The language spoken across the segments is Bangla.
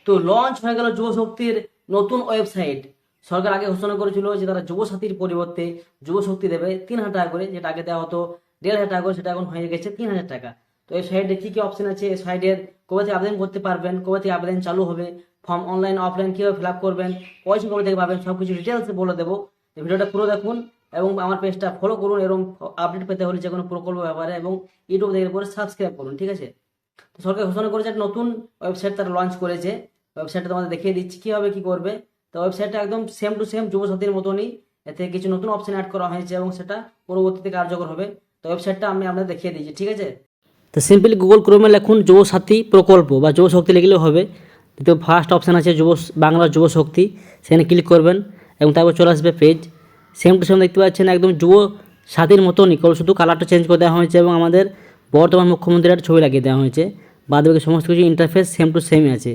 তো লঞ্চ হয়ে গেল যুবশক্তির নতুন ওয়েবসাইট। সরকার আগে ঘোষণা করেছিল যে তারা যুবসাথীর পরিবর্তে যুবশক্তি দেবে 3,000 টাকা করে, যেটা আগে দেওয়া হতো 1,500 টাকা করে, সেটা এখন হয়ে গেছে 3,000 টাকা। তো এই সাইটে কি কি অপশন আছে, এই সাইটের কবে থেকে আবেদন করতে পারবেন, কবে থেকে আবেদন চালু হবে, ফর্ম অনলাইন অফলাইন কিভাবে ফিল আপ করবেন, পয়সা কবে থেকে পাবেন, সবকিছু ডিটেলসে বলে দেবো। ভিডিওটা পুরো দেখুন এবং আমার পেজটা ফলো করুন এরকম আপডেট পেতে হলে যে কোনো প্রকল্প ব্যাপারে, এবং ইউটিউব দেখে পরে সাবস্ক্রাইব করুন, ঠিক আছে। তো সরকার ঘোষণা করেছে একটা নতুন ওয়েবসাইট তারা লঞ্চ করেছে। ওয়েবসাইটটা তোমাদের দেখিয়ে দিচ্ছি কীভাবে কী করবে। তো ওয়েবসাইটটা একদম সেম টু সেম যুবসাথীর মতনই, এতে কিছু নতুন অপশন অ্যাড করা হয়েছে এবং সেটা পরবর্তীতে কার্যকর হবে। তো ওয়েবসাইটটা আমি আপনাদের দেখিয়ে দিচ্ছি, ঠিক আছে। তো সিম্পলি গুগল ক্রোমে লিখুন যুবসাথী প্রকল্প বা যুবশক্তি লিখলেও হবে। তো ফার্স্ট অপশান আছে বাংলা যুবশক্তি, সেখানে ক্লিক করবেন এবং তারপর চলে আসবে পেজ। সেম টু সেম দেখতে পাচ্ছেন একদম যুবসাথীর মতনই, শুধু কালারটা চেঞ্জ করে দেওয়া হয়েছে এবং আমাদের বর্তমান মুখ্যমন্ত্রীর একটা ছবি লাগিয়ে দেওয়া হয়েছে। বাদ বাকি সমস্ত কিছু ইন্টারফেস সেম টু সেমই আছে,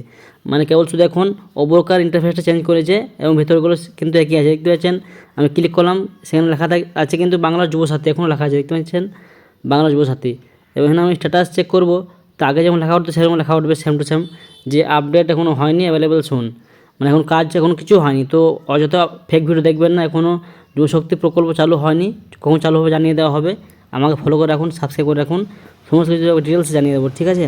মানে কেবল শুধু এখন ওপরকার ইন্টারফেসটা চেঞ্জ করেছে এবং ভেতরগুলো কিন্তু একই আছে। দেখতে পাচ্ছেন আমি ক্লিক করলাম, সেখানে লেখা আছে কিন্তু বাংলা যুবসাথী এখনও লেখা আছে, দেখতে পাচ্ছেন বাংলা যুবসাথী। এবং এখানে আমি স্ট্যাটাস চেক করব, তো আগে যেমন লেখা উঠতো সেরকম লেখা উঠবে সেম টু সেম, যে আপডেট এখনও হয়নি, অ্যাভেলেবেল শুন, মানে এখন কাজ এখনও কিছু হয়নি। তো অযথা ফেক ভিডিও দেখবেন না, এখনও যুবশক্তি প্রকল্প চালু হয়নি, কখন চালু হবে জানিয়ে দেওয়া হবে। আমাকে ফলো করে রাখুন, সাবস্ক্রাইব করে রাখুন, সমস্ত কিছু ডিটেলস জানিয়ে দেবো, ঠিক আছে।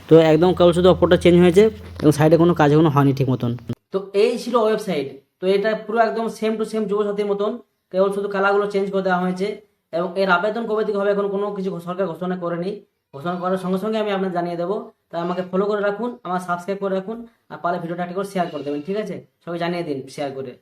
তো একদম কেবল শুধু অপরটা চেঞ্জ হয়েছে এবং সাইডে কোনো কাজ এখনো হয়নি ঠিক মতন। তো এই ছিল ওয়েবসাইট। তো এটা পুরো একদম সেম টু সেম যুবসাথীর মতন, কেবল শুধু কালারগুলো চেঞ্জ করে দেওয়া হয়েছে। এবং এর আবেদন কবে থেকে হবে এখন কোনো কিছু সরকার ঘোষণা করেনি, ঘোষণা করার সঙ্গে সঙ্গে আমি আপনাদের জানিয়ে দেবো। তাই আমাকে ফলো করে রাখুন, আমার সাবস্ক্রাইব করে রাখুন, আর পারলে ভিডিওটা একটা করে শেয়ার করে দেবেন, ঠিক আছে। সবাই জানিয়ে দিন শেয়ার করে।